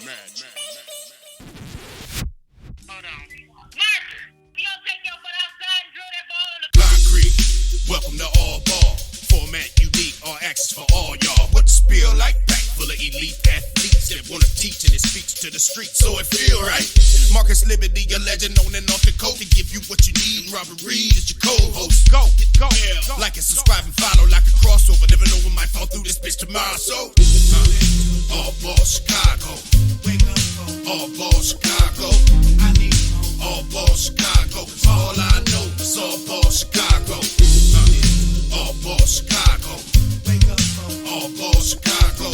Hold on. Marcus, you don't take your butt outside and drill that ball in the Concrete, welcome to all ball. Format unique, all access for all y'all. What the spill like? Back full of elite athletes that wanna teach and it speaks to the streets, so it feel right. Marcus Liberty, a legend on and off the coast to give you what you need. Robert Reed is your co-host. Go. Yeah. Like and subscribe and follow like a crossover. Never know what might fall through this bitch tomorrow. So, all ball Chicago. All ball Chicago. All ball Chicago. All I know is all ball Chicago. All ball Chicago. All ball Chicago.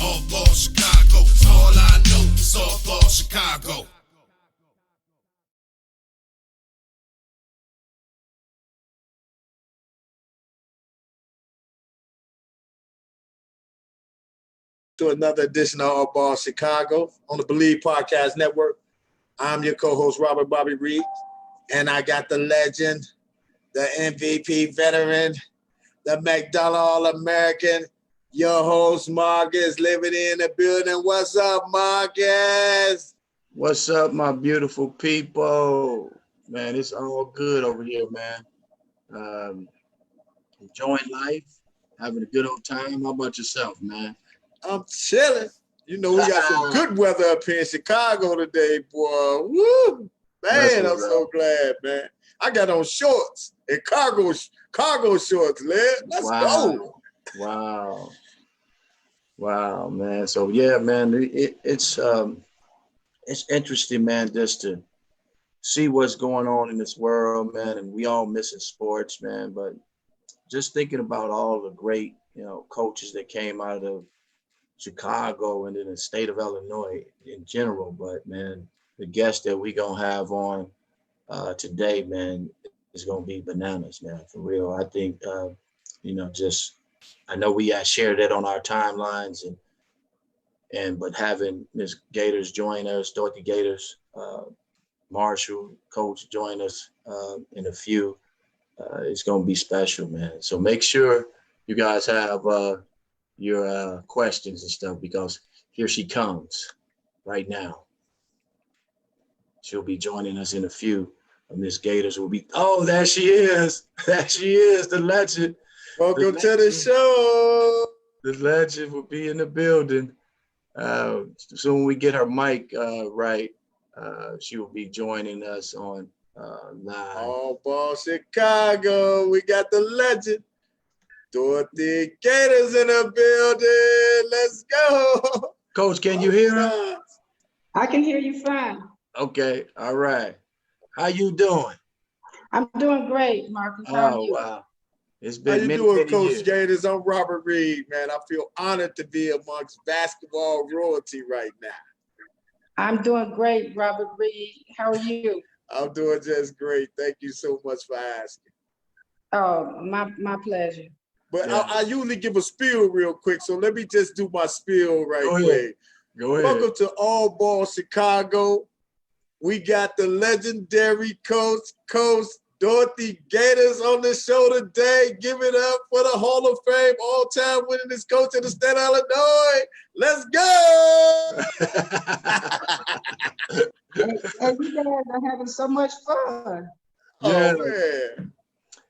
All ball Chicago. All I know is all ball Chicago. To another edition of All Ball Chicago on the Believe Podcast Network. I'm your co-host, Robert Bobby Reed, and I got the legend, the MVP veteran, the McDonald All-American, your host, Marcus, living in the building. What's up, Marcus? What's up, my beautiful people? Man, it's all good over here, man. Enjoying life, having a good old time. How about yourself, man? I'm chilling. You know, we got some good weather up here in Chicago today, boy. Woo! Man, I'm so glad, man. I got on shorts and cargo shorts, man. Let's go. Wow, man. So yeah, man, it's interesting, man, just to see what's going on in this world, man. And we all missing sports, man. But just thinking about all the great, coaches that came out of Chicago and in the state of Illinois in general. But man, the guest that we gonna have on today, man, is gonna be bananas, man, for real. I think, I know we shared that on our timelines, but having Ms. Gators join us, Dorothy Gators, Marshall coach join us in a few, it's gonna be special, man. So make sure you guys have your questions and stuff, because here she comes right now. She'll be joining us in a few. Miss Gators will be, there she is. There she is, the legend. Welcome to the show. The legend will be in the building. Soon we get her mic right, she will be joining us on live. All Ball Chicago. We got the legend. Dorothy Gators in the building. Let's go. Coach, can you hear her? I can hear you fine. Okay, all right. How you doing? I'm doing great, Marcus. How are you? Wow. It's been How you doing, Coach years. Gators? I'm Robert Reed, man. I feel honored to be amongst basketball royalty right now. I'm doing great, Robert Reed. How are you? I'm doing just great. Thank you so much for asking. Oh, my pleasure. But yeah. I usually give a spiel real quick, so let me just do my spiel quick. Go ahead. Welcome to All Ball Chicago. We got the legendary coach Dorothy Gators on the show today. Give it up for the Hall of Fame all-time winningest coach in the state of Illinois. Let's go! And you guys are having so much fun. Yeah. Oh, man.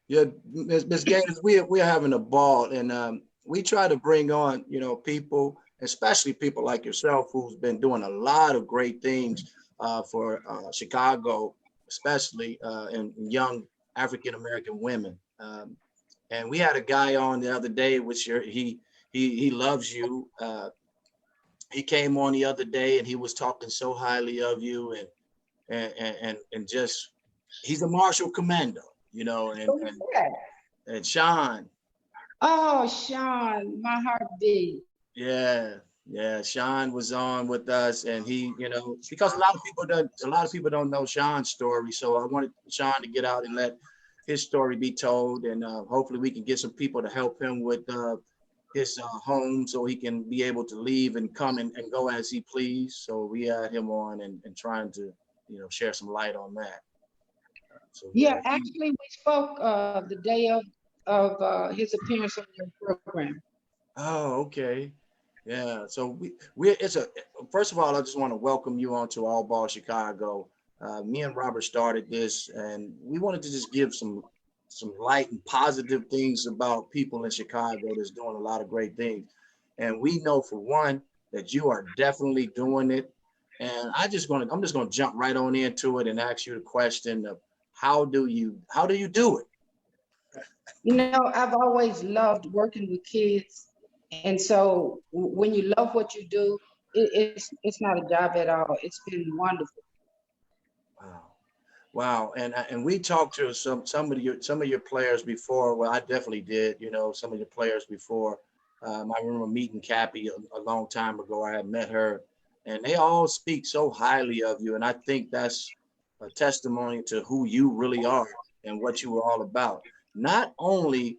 Yeah, Ms. Gators, we're having a ball, and we try to bring on, people, especially people like yourself, who's been doing a lot of great things for Chicago, especially in young African-American women. And we had a guy on the other day, which he loves you. He came on the other day and he was talking so highly of you, and just, he's a Marshall Commando, and Sean. Oh, Sean, my heartbeat. Yeah, Sean was on with us, and he, because a lot of people don't know Sean's story, so I wanted Sean to get out and let his story be told, and hopefully we can get some people to help him with his home, so he can be able to leave and come and go as he please. So we had him on and trying to, share some light on that. Actually, we spoke the day of his appearance on your program. Oh, okay. Yeah. So it's a, first of all, I just want to welcome you onto All Ball Chicago. Me and Robert started this, and we wanted to just give some light and positive things about people in Chicago that's doing a lot of great things. And we know for one that you are definitely doing it. And I'm just gonna jump right on into it and ask you the question of how do you do it? You know, I've always loved working with kids. And so when you love what you do, it's not a job at all. It's been wonderful. Wow. Wow, and we talked to some of your players before. Well, I definitely did. You know, some of your players before. I remember meeting Cappy a long time ago. I had met her, and they all speak so highly of you. And I think that's a testimony to who you really are and what you were all about. Not only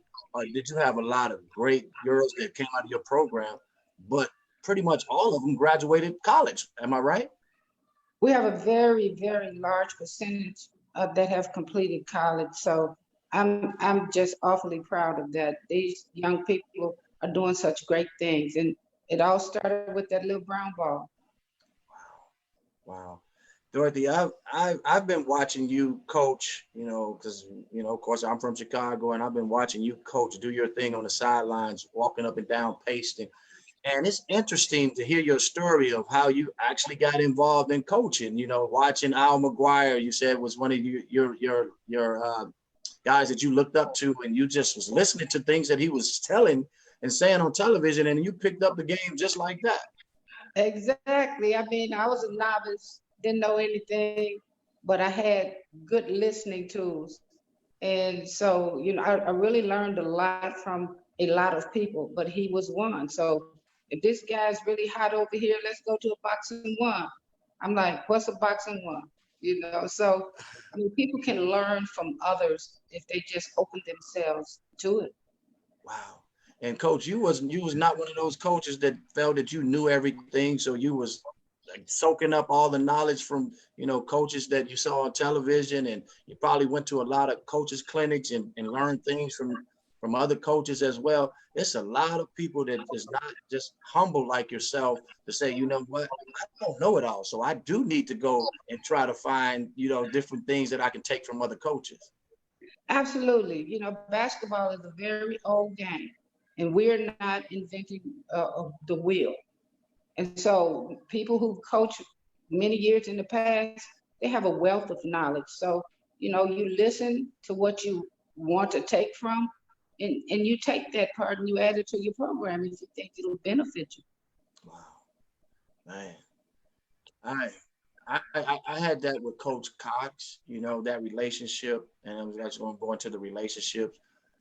did you have a lot of great girls that came out of your program, but pretty much all of them graduated college. Am I right? We have a very, very large percentage that have completed college. So I'm just awfully proud of that. These young people are doing such great things. And it all started with that little brown ball. Wow. Dorothy, I've been watching you coach, you know, because of course I'm from Chicago, and I've been watching you coach, do your thing on the sidelines, walking up and down, pasting. And it's interesting to hear your story of how you actually got involved in coaching. You know, watching Al McGuire, you said was one of your guys that you looked up to, and you just was listening to things that he was telling and saying on television, and you picked up the game just like that. Exactly. I mean, I was a novice, didn't know anything, but I had good listening tools. And so, you know, I really learned a lot from a lot of people, but he was one. So if this guy's really hot over here, let's go to a boxing one. I'm like, what's a boxing one? You know, so I mean, people can learn from others if they just open themselves to it. Wow. And coach, you was not one of those coaches that felt that you knew everything. So you was like soaking up all the knowledge from, coaches that you saw on television, and you probably went to a lot of coaches clinics and learned things from other coaches as well. It's a lot of people that is not just humble like yourself to say, you know what, I don't know it all. So I do need to go and try to find, different things that I can take from other coaches. Absolutely. You know, basketball is a very old game, and we're not inventing the wheel. And so people who coach many years in the past, they have a wealth of knowledge. So, you know, you listen to what you want to take from, and you take that part and you add it to your program if you think it'll benefit you. Wow, man. I I had that with Coach Cox, that relationship, and I'm just going to go into the relationships.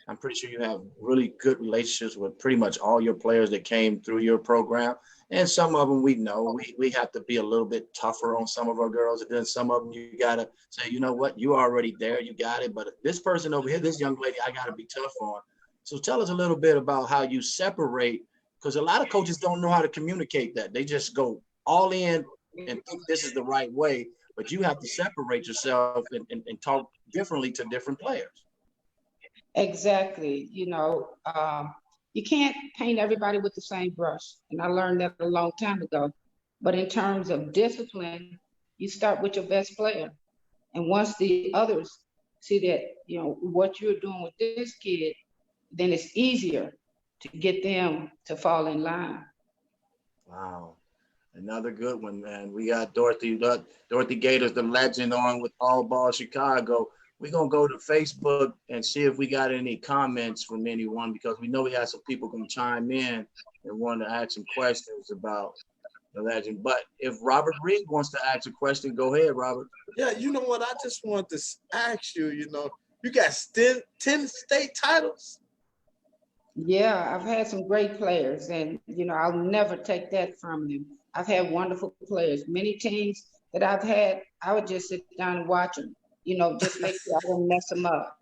I'm pretty sure you have really good relationships with pretty much all your players that came through your program. And some of them we know we have to be a little bit tougher on some of our girls. And then some of them you got to say, you know what, you're already there, you got it. But this person over here, this young lady, I got to be tough on. So tell us a little bit about how you separate, because a lot of coaches don't know how to communicate that. They just go all in and think this is the right way, but you have to separate yourself and talk differently to different players. Exactly. You can't paint everybody with the same brush. And I learned that a long time ago. But in terms of discipline, you start with your best player. And once the others see that, what you're doing with this kid, then it's easier to get them to fall in line. Wow. Another good one, man. We got Dorothy Gators, the legend, on with All Ball Chicago. We're going to go to Facebook and see if we got any comments from anyone, because we know we have some people going to chime in and want to ask some questions about the legend. But if Robert Reed wants to ask a question, go ahead, Robert. Yeah, you know what? I just want to ask you, you got 10 state titles? Yeah, I've had some great players, and, I'll never take that from them. I've had wonderful players. Many teams that I've had, I would just sit down and watch them, just make sure I don't mess them up.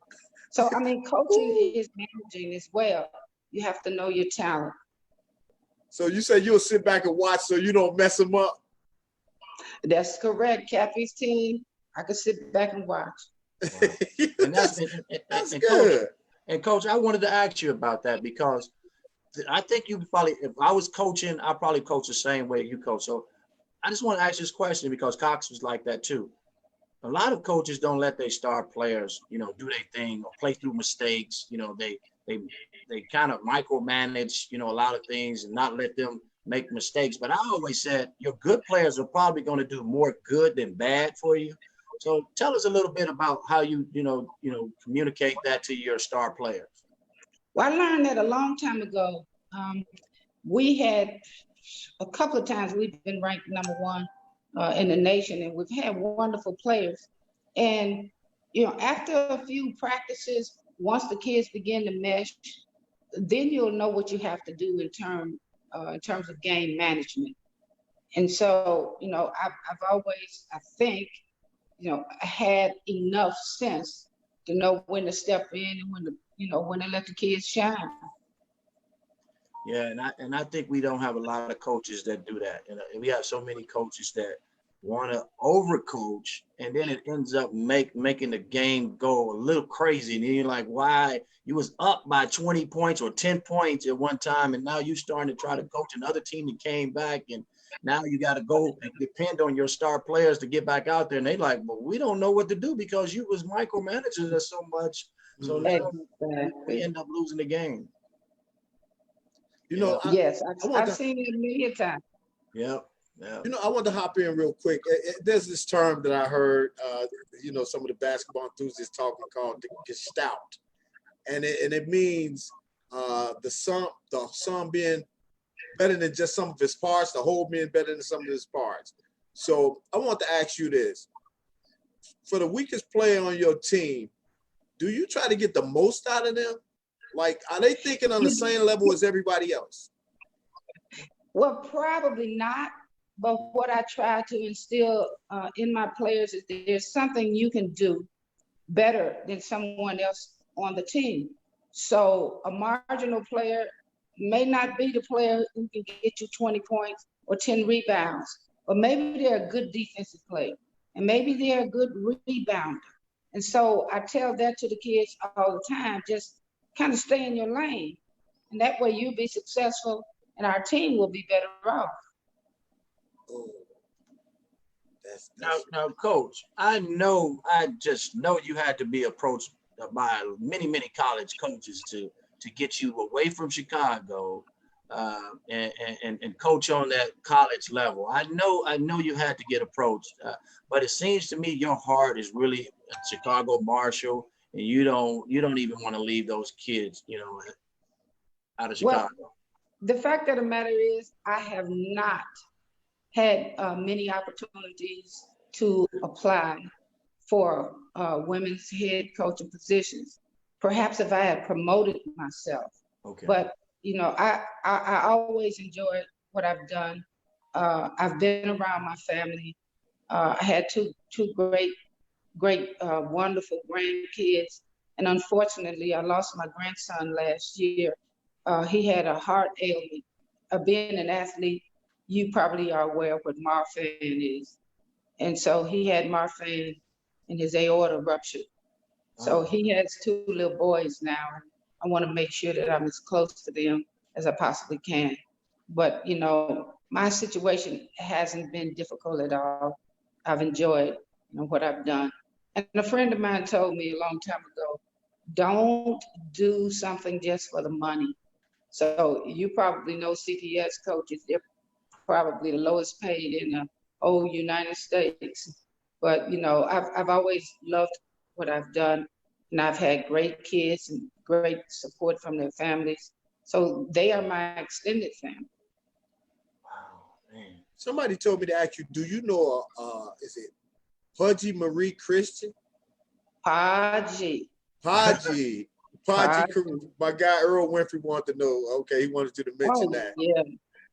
So, I mean, coaching is managing as well. You have to know your talent. So you say you'll sit back and watch so you don't mess them up? That's correct. Cappy's team, I could sit back and watch. Wow. And that's good. Coach, and Coach, I wanted to ask you about that, because I think you probably, if I was coaching, I probably coach the same way you coach. So I just want to ask this question because Cox was like that too. A lot of coaches don't let their star players, do their thing or play through mistakes. They kind of micromanage, a lot of things and not let them make mistakes. But I always said your good players are probably going to do more good than bad for you. So tell us a little bit about how you communicate that to your star players. Well, I learned that a long time ago. We had a couple of times we've been ranked number one in the nation, and we've had wonderful players. And after a few practices, once the kids begin to mesh, then you'll know what you have to do in terms of game management. And so, I've always, I think, had enough sense to know when to step in and when to let the kids shine. Yeah, and I think we don't have a lot of coaches that do that. And we have so many coaches that want to overcoach, and then it ends up making the game go a little crazy. And then you're like, why? You was up by 20 points or 10 points at one time, and now you're starting to try to coach another team that came back, and now you got to go and depend on your star players to get back out there. And they like, well, we don't know what to do because you was micromanaging us so much. So now we end up losing the game. Yes, I've seen it many a time. Yeah. I want to hop in real quick. There's this term that I heard, some of the basketball enthusiasts talking called the gestalt, and it means the sum being better than just some of its parts, the whole being better than some of its parts. So I want to ask you this: for the weakest player on your team, do you try to get the most out of them? Like, are they thinking on the same level as everybody else? Well, probably not. But what I try to instill in my players is that there's something you can do better than someone else on the team. So a marginal player may not be the player who can get you 20 points or 10 rebounds, but maybe they're a good defensive player, and maybe they're a good rebounder. And so I tell that to the kids all the time, just kind of stay in your lane. And that way you'll be successful and our team will be better off. Oh, Now, Coach, I just know you had to be approached by many college coaches to get you away from Chicago and coach on that college level. I know you had to get approached, but it seems to me your heart is really Chicago Marshall, and you don't even want to leave those kids, out of Chicago. Well, the fact of the matter is, I have not had many opportunities to apply for women's head coaching positions. Perhaps if I had promoted myself. Okay. But I always enjoyed what I've done. I've been around my family. I had two great, wonderful grandkids, and unfortunately, I lost my grandson last year. He had a heart ailment. Being an athlete, you probably are aware of what Marfan is. And so he had Marfan and his aorta ruptured. So he has two little boys now. I want to make sure that I'm as close to them as I possibly can. But, my situation hasn't been difficult at all. I've enjoyed what I've done. And a friend of mine told me a long time ago, don't do something just for the money. So you probably know CPS coaches, they're probably the lowest paid in the whole United States. But, I've always loved what I've done, and I've had great kids and great support from their families. So they are my extended family. Wow, man. Somebody told me to ask you, do you know, is it Pudgy Marie Christian? Pudgy. My guy Earl Winfrey wanted to know. Okay, he wanted you to mention that. Yeah.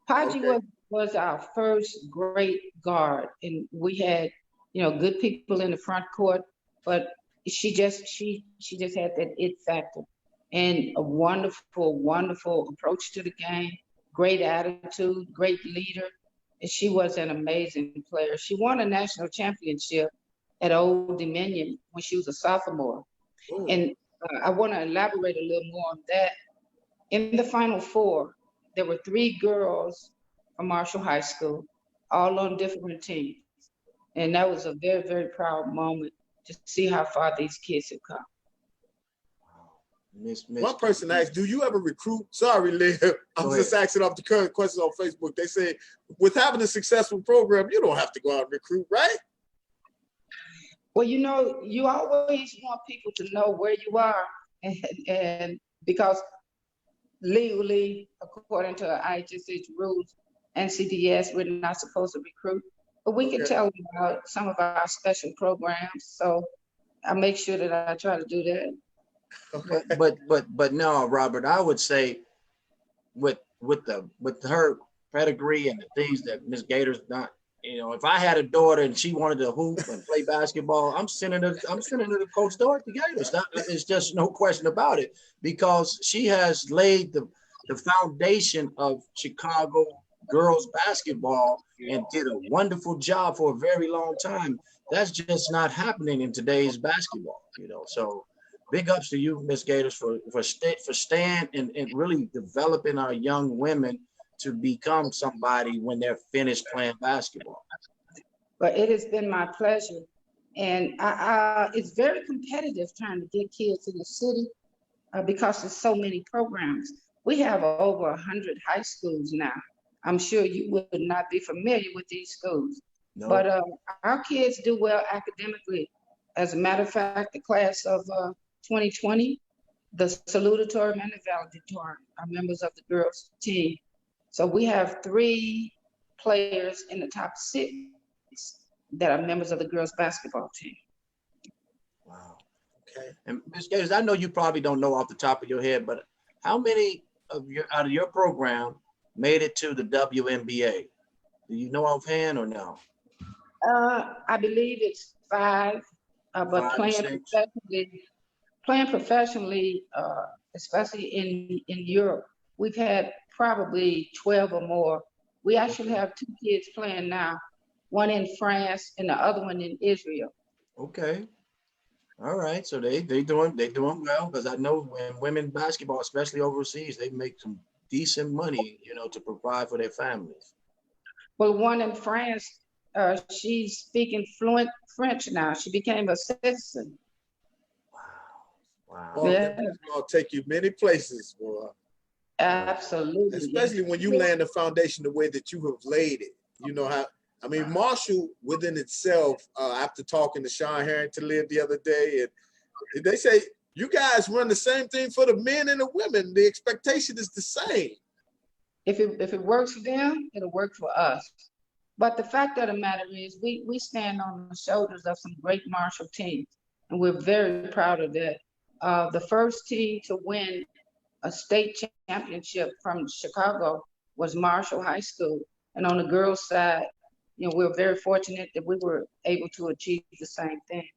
Pudgy was our first great guard, and we had, good people in the front court, but she just had that it factor and a wonderful approach to the game, great attitude, great leader. And she was an amazing player. She won a national championship at Old Dominion when she was a sophomore. Ooh. And I want to elaborate a little more on that. In the Final Four, there were 3 girls from Marshall High School, all on different teams. And that was a very, very proud moment to see how far these kids have come. One person asked, do you ever recruit? Sorry, Liv. I'm just asking off the current questions on Facebook. They say, with having a successful program, you don't have to go out and recruit, right? Well, you know, you always want people to know where you are. And because legally, according to IHSH rules and CDS, we're not supposed to recruit. But we can tell them about some of our special programs. So I make sure that I try to do that. Okay. But no, Robert, I would say with her pedigree and the things that Miss Gator's done, you know, if I had a daughter and she wanted to hoop and play basketball, I'm sending her to Coach Dorothy Gators. It's just no question about it, because she has laid the foundation of Chicago girls basketball and did a wonderful job for a very long time. That's just not happening in today's basketball, you know. So big ups to you, Miss Gators, for staying and really developing our young women to become somebody when they're finished playing basketball. But it has been my pleasure. And it's very competitive trying to get kids in the city because there's so many programs. We have over 100 high schools now. I'm sure you would not be familiar with these schools. No. But our kids do well academically. As a matter of fact, the class of 2020, the salutatorian and the valedictorian are members of the girls team. So we have 3 players in the top 6 that are members of the girls basketball team. Wow. Okay. And Ms. Gators, I know you probably don't know off the top of your head, but how many of out of your program made it to the WNBA? Do you know offhand or no? I believe it's 5, but playing professionally, especially in Europe, we've had probably 12 or more. We actually have 2 kids playing now, one in France and the other one in Israel. Okay. All right. So they doing well, because I know when women basketball, especially overseas, they make some decent money, you know, to provide for their families. Well, one in France, she's speaking fluent French now. She became a citizen. Wow. Well, yeah. It'll take you many places, boy. Absolutely. Especially when you land the foundation the way that you have laid it. You know how, I mean, Marshall within itself, after talking to Sean Harrington the other day, and they say, you guys run the same thing for the men and the women. The expectation is the same. If it works for them, it'll work for us. But the fact of the matter is we stand on the shoulders of some great Marshall teams, and we're very proud of that. The first team to win a state championship from Chicago was Marshall High School. And on the girls' side, you know, we're very fortunate that we were able to achieve the same thing.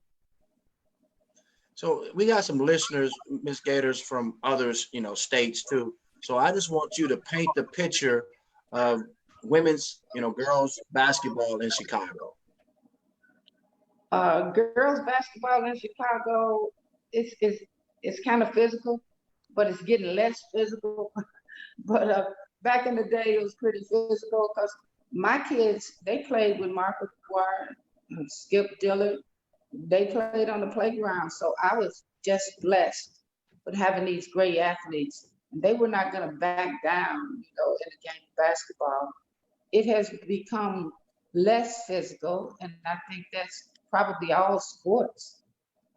So we got some listeners, Ms. Gators, from others, you know, states too. So I just want you to paint the picture of women's, you know, girls basketball in Chicago. Girls basketball in Chicago, it's kind of physical, but it's getting less physical. But back in the day, it was pretty physical because my kids, they played with Mark McGuire and Skip Dillard. They played on the playground. So I was just blessed with having these great athletes. And they were not going to back down, you know, in the game of basketball. It has become less physical, and I think that's probably all sports.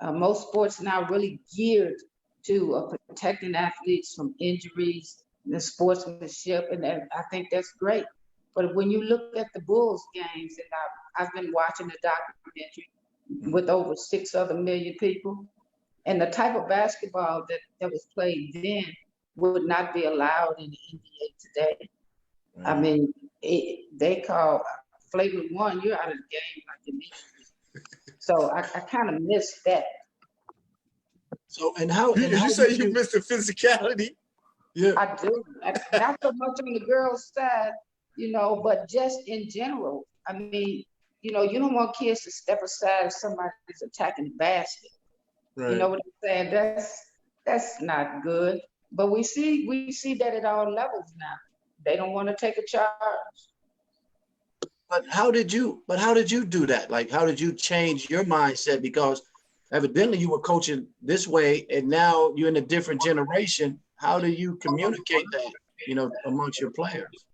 Most sports now really geared to protecting athletes from injuries and sportsmanship, and I think that's great. But when you look at the Bulls games, and I've been watching the documentary with over 6 other million people, and the type of basketball that was played then would not be allowed in the NBA today. Right. I mean, they call flavor 1, you're out of the game like immediately. So I kind of missed that. So and how you say you missed the physicality? Yeah, I do. Not so much on the girls' side, you know, but just in general. I mean, you know, you don't want kids to step aside if somebody's attacking the basket. Right. You know what I'm saying? That's not good. But we see that at all levels now. They don't want to take a charge. But how did you do that? Like, how did you change your mindset? Because evidently you were coaching this way, and now you're in a different generation. How do you communicate that, amongst your players?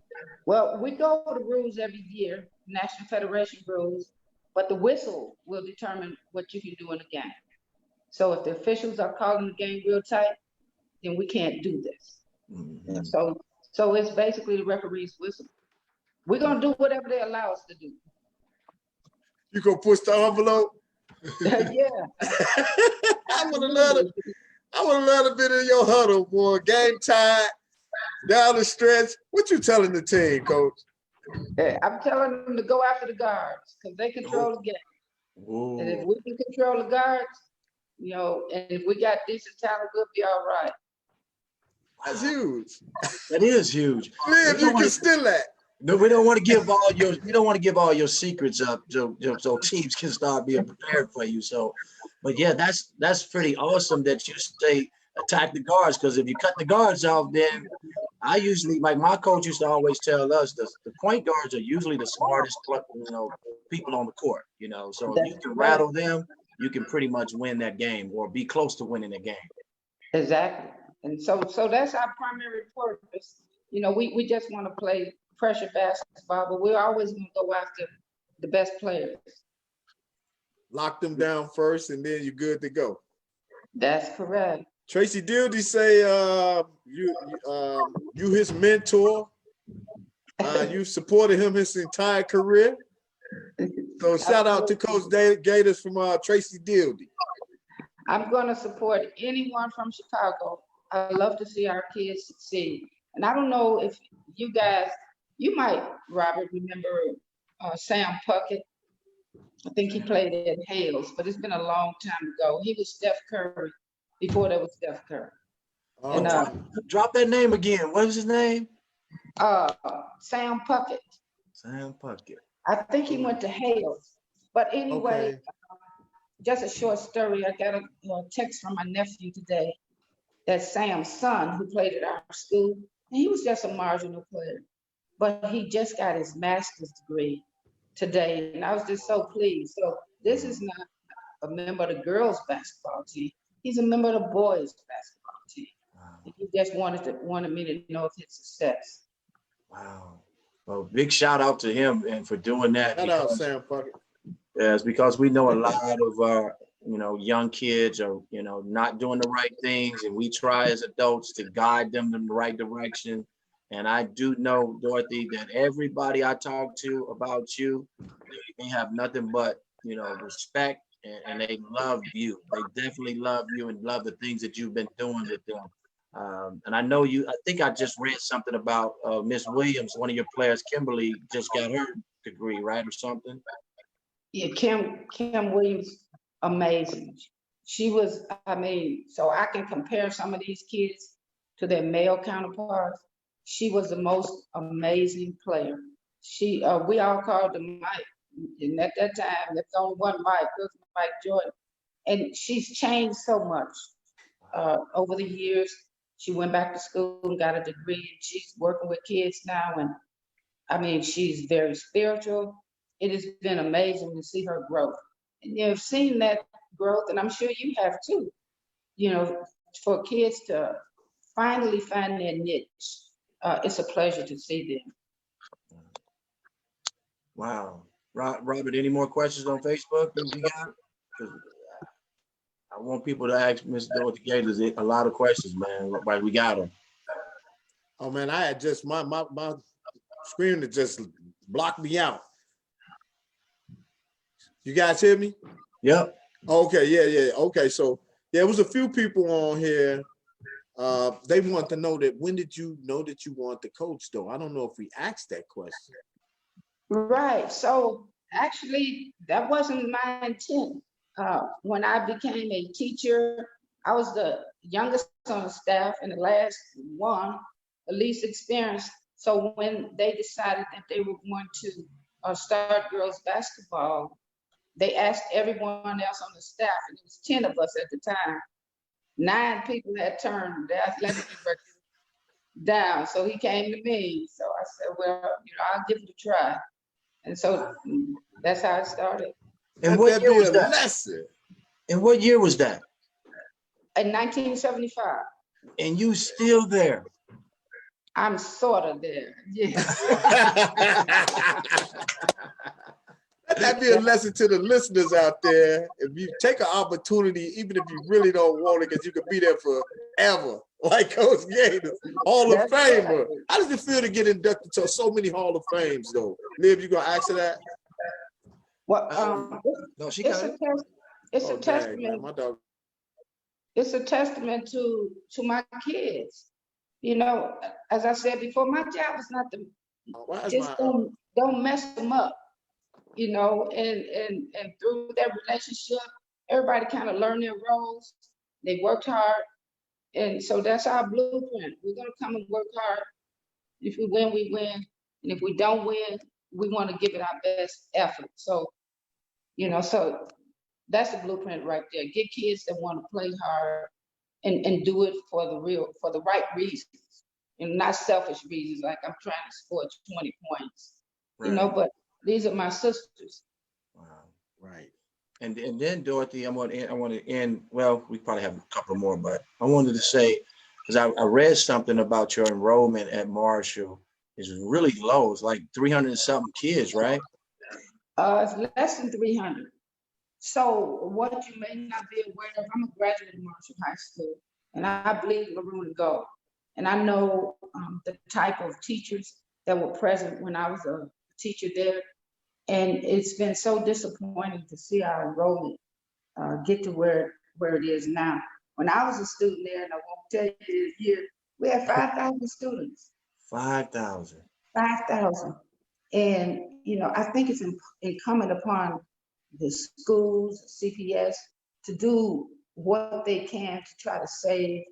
Well, we go over the rules every year, National Federation rules, but the whistle will determine what you can do in the game. So if the officials are calling the game real tight, then we can't do this. Mhm. So it's basically the referee's whistle. We're gonna do whatever they allow us to do. You gonna push the envelope? Yeah. I would have loved a bit of your huddle, boy. Game time, down the stretch. What you telling the team, coach? I'm telling them to go after the guards because they control the game. Ooh. And if we can control the guards, and if we got decent talent, we'll be all right. That's huge. That is huge. Live, you can still that. No, we don't want to give all your secrets up so teams can start being prepared for you. So, but yeah, that's pretty awesome that you say attack the guards, because if you cut the guards off, then I usually, like my coach used to always tell us, the point guards are usually the smartest people on the court. So if you can rattle them, you can pretty much win that game or be close to winning the game. Exactly. And so that's our primary purpose. We just want to play pressure basketball, but we're always going to go after the best players. Lock them down first, and then you're good to go. That's correct. Tracy Dildy say you his mentor. You supported him his entire career. So shout out to Coach Gators from Tracy Dildy. I'm going to support anyone from Chicago. I love to see our kids succeed. And I don't know if you guys, you might, Robert, remember Sam Puckett. I think he played at Hales, but it's been a long time ago. He was Steph Curry before there was Steph Curry. Drop that name again. What was his name? Sam Puckett. Sam Puckett. I think he went to Hales. But anyway, Okay. Just a short story. I got a text from my nephew today that Sam's son, who played at our school, and he was just a marginal player, but he just got his master's degree today, and I was just so pleased. So this is not a member of the girls' basketball team. He's a member of the boys' basketball team. Wow. He just wanted me to know of his success. Wow. Well, big shout out to him and for doing that. Shout out Sam Puckett. Yes, because we know a lot of young kids are not doing the right things, and we try as adults to guide them in the right direction. And I do know, Dorothy, that everybody I talk to about you, they have nothing but respect, and they love you. They definitely love you and love the things that you've been doing with them. And I know I think I just read something about Miss Williams, one of your players, Kimberly, just got her degree, right, or something? Yeah, Kim Williams, amazing. She was, so I can compare some of these kids to their male counterparts. She was the most amazing player. We all called her Mike, and at that time, there's only one Mike, it was Mike Jordan. And she's changed so much over the years. She went back to school and got a degree, and she's working with kids now. And she's very spiritual. It has been amazing to see her growth. And you've seen that growth, and I'm sure you have too. For kids to finally find their niche, it's a pleasure to see them. Wow. Robert, any more questions on Facebook that we got? I want people to ask Ms. Dorothy Gators a lot of questions, man. Like, we got them. Oh man, I had just my screen that just blocked me out. You guys hear me? Yep. Okay, yeah. Okay, so there was a few people on here. They want to know that when did you know that you wanted to coach, though? I don't know if we asked that question. Right. So actually, that wasn't my intent. When I became a teacher, I was the youngest on the staff and the last one, the least experienced. So when they decided that they were going to start girls basketball, they asked everyone else on the staff, and it was 10 of us at the time, 9 people had turned the athletic director down. So he came to me. So I said, well, I'll give it a try. And so that's how it started. And Let what that year be was a that? lesson. And what year was that? In 1975. And you still there? I'm sort of there. Yes. Let that be a lesson to the listeners out there. If you take an opportunity, even if you really don't want it, because you could be there forever, like Coach Gators, Hall of That's Famer. right. How does it feel to get inducted to so many Hall of Fames, though? Liv, you gonna answer that? Well, No, she it's got a it. it's a Oh, dang, man, testament. my dog. It's a testament to my kids. As I said before, my job is not to Why is just my don't mess them up. And through that relationship, everybody kind of learned their roles. They worked hard, and so that's our blueprint. We're gonna come and work hard. If we win, we win, and if we don't win, we want to give it our best effort. So that's the blueprint right there. Get kids that want to play hard and do it for the right reasons, and not selfish reasons like I'm trying to score 20 points. Right. But these are my sisters. Wow. right? And then Dorothy, I want to end. Well, we probably have a couple more, but I wanted to say, because I read something about your enrollment at Marshall is really low. It's like 300 and something kids, right? It's less than 300. So what you may not be aware of, I'm a graduate of Marshall High School, and I bleed maroon and gold. And I know the type of teachers that were present when I was a teacher there. And it's been so disappointing to see our enrollment get to where it is now. When I was a student there, and I won't tell you the year, we had 5,000 students. 5,000. 5,000. And, I think it's incumbent upon the schools, CPS, to do what they can to try to save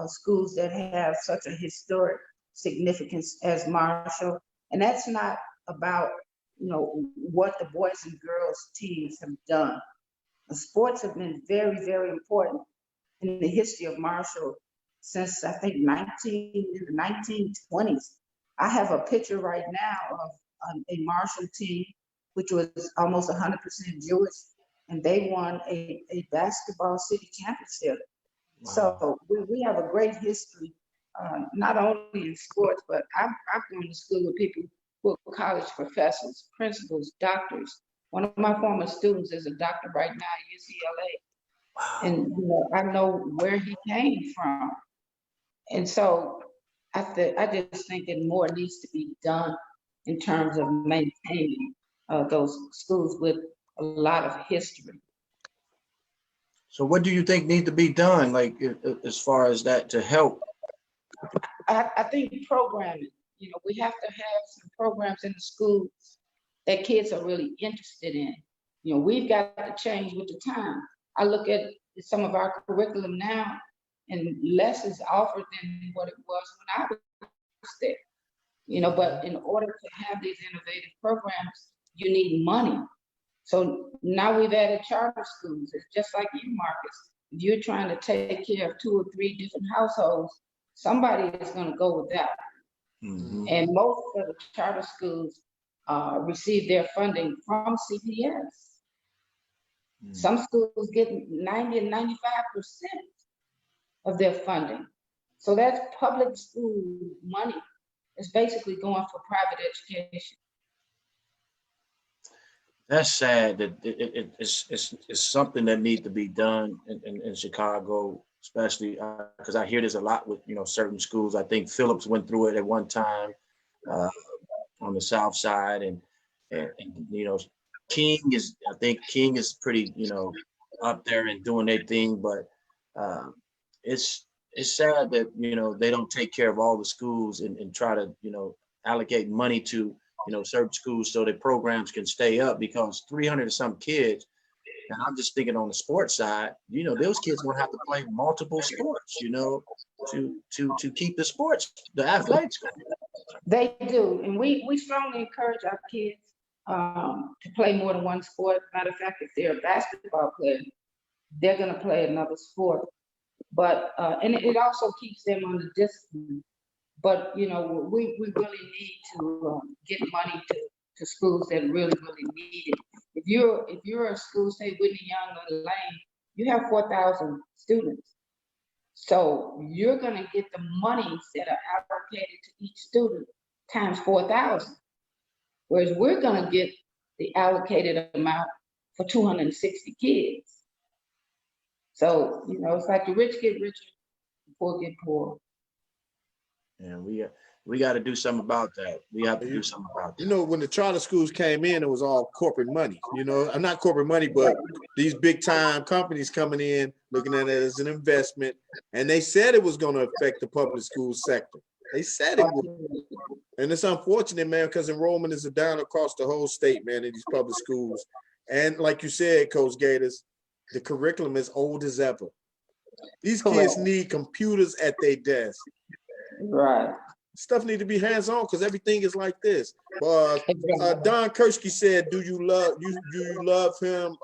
schools that have such a historic significance as Marshall. And that's not about, what the boys and girls teams have done. The sports have been very, very important in the history of Marshall since I think in the 1920s. I have a picture right now of a Marshall team, which was almost 100% Jewish, and they won a basketball city championship. Wow. So we have a great history, not only in sports, but I've gone to school with people who are college professors, principals, doctors. One of my former students is a doctor right now at UCLA. Wow. And I know where he came from. And so I just think that more needs to be done in terms of maintaining those schools with a lot of history. So what do you think needs to be done, like as far as that to help? I think programming, we have to have some programs in the schools that kids are really interested in. We've got to change with the time. I look at some of our curriculum now, and less is offered than what it was when I was there. But in order to have these innovative programs, you need money. So now we've added charter schools. It's just like you, Marcus. If you're trying to take care of 2 or 3 different households, somebody is going to go with that. Mm-hmm. And most of the charter schools receive their funding from CPS. Mm-hmm. Some schools get 90 and 95% of their funding. So that's public school money. It's basically going for private education. That's sad that it's something that needs to be done in Chicago, especially because I hear there's a lot with certain schools. I think Phillips went through it at one time on the South Side, and King is pretty up there and doing their thing, but it's sad that they don't take care of all the schools and try to allocate money to certain schools so that programs can stay up, because 300 or some kids, and I'm just thinking on the sports side, those kids will have to play multiple sports, to keep the athletics going. They do, and we strongly encourage our kids to play more than one sport. Matter of fact, if they're a basketball player, they're going to play another sport. But and it also keeps them under discipline. But you know, we really need to get money to schools that really need it. If you're a school, say Whitney Young or Lane, you have 4,000 students. So you're gonna get the monies that are allocated to each student times 4,000. Whereas we're gonna get the allocated amount for 260 kids. So, you know, it's like the rich get richer, the poor get poor. And we got to do something about that. We have to do something about that. You know, when the charter schools came in, it was all corporate money. You know, not corporate money, but these big time companies coming in, looking at it as an investment. And they said it was going to affect the public school sector. They said it would. And it's unfortunate, man, because enrollment is down across the whole state, man, in these public schools. And like you said, Coach Gators, the curriculum is old as ever. These kids need computers at their desk. Right. Stuff need to be hands-on because everything is like this. Don Kursky said, "Do you love him?"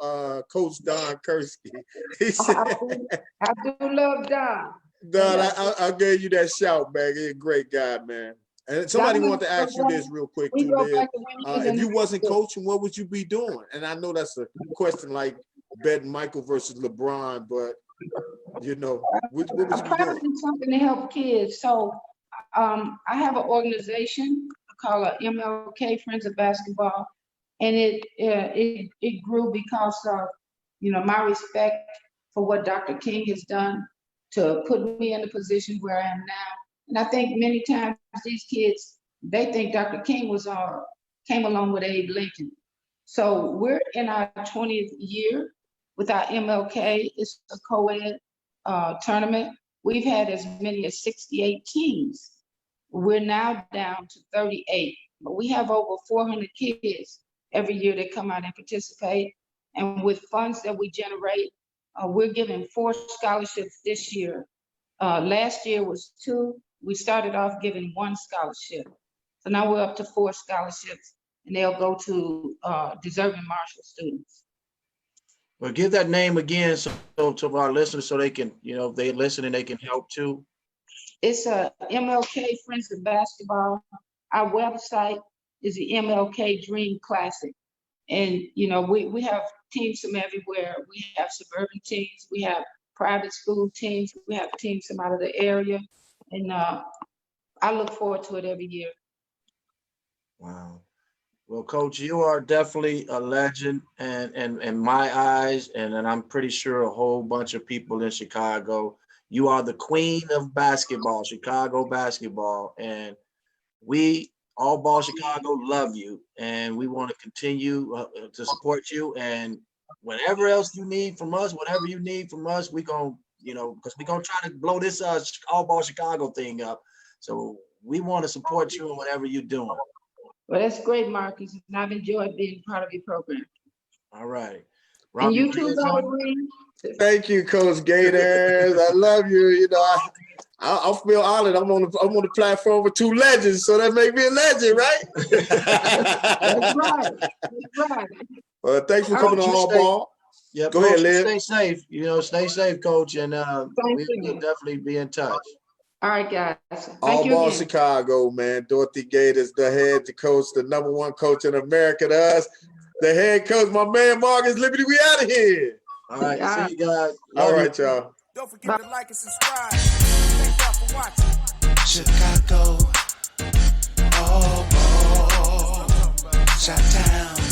Coach Don Kursky. He said, I do love Don. Don, I gave you that shout, man. He's a great guy, man. And somebody wanted to ask you this real quick too, Liv. If you wasn't coaching, what would you be doing? And I know that's a question like betting Michael versus LeBron, but you know, what would you be doing? Something to help kids. So I have an organization called MLK Friends of Basketball, and it grew because of, you know, my respect for what Dr. King has done to put me in the position where I am now. And I think many times these kids, they think Dr. King came along with Abe Lincoln. So we're in our 20th year with our MLK. It's a co-ed tournament. We've had as many as 68 teams. We're now down to 38, but we have over 400 kids every year that come out and participate. And with funds that we generate, we're giving 4 scholarships this year. Last year was 2. We started off giving 1 scholarship. So now we're up to 4 scholarships, and they'll go to deserving Marshall students. Well, give that name again so to our listeners so they can, you know, if they listen and they can help too. It's a MLK Friends of Basketball. Our website is the MLK Dream Classic. And, you know, we have teams from everywhere. We have suburban teams. We have private school teams. We have teams from out of the area. And I look forward to it every year. Wow. Well, Coach, you are definitely a legend and in my eyes, and I'm pretty sure a whole bunch of people in Chicago. You are the queen of basketball, Chicago basketball, and we, All Ball Chicago, love you, and we want to continue to support you, and whatever else you need from us, we gonna, you know, because we're gonna try to blow this All Ball Chicago thing up. So we want to support you in whatever you're doing. Well, that's great, Marcus, and I've enjoyed being part of your program. All right. And you too, Dorothy. Thank you, Coach Gators. I love you. You know, I feel honored. I'm on the platform with 2 legends, so that make me a legend, right? That's right. That's right. Well, thanks for coming on All Ball. Yeah, go ahead, Liv. Stay safe. You know, stay safe, Coach, and we will definitely be in touch. All right, guys. All Ball Chicago, man. Dorothy Gators, the head coach, the #1 coach in America to us. The head coach, my man Marcus Liberty. We out of here. All right, see you guys. All right, y'all. Don't forget to like and subscribe. Thank y'all for watching. Chicago, All Ball, Chi-Town.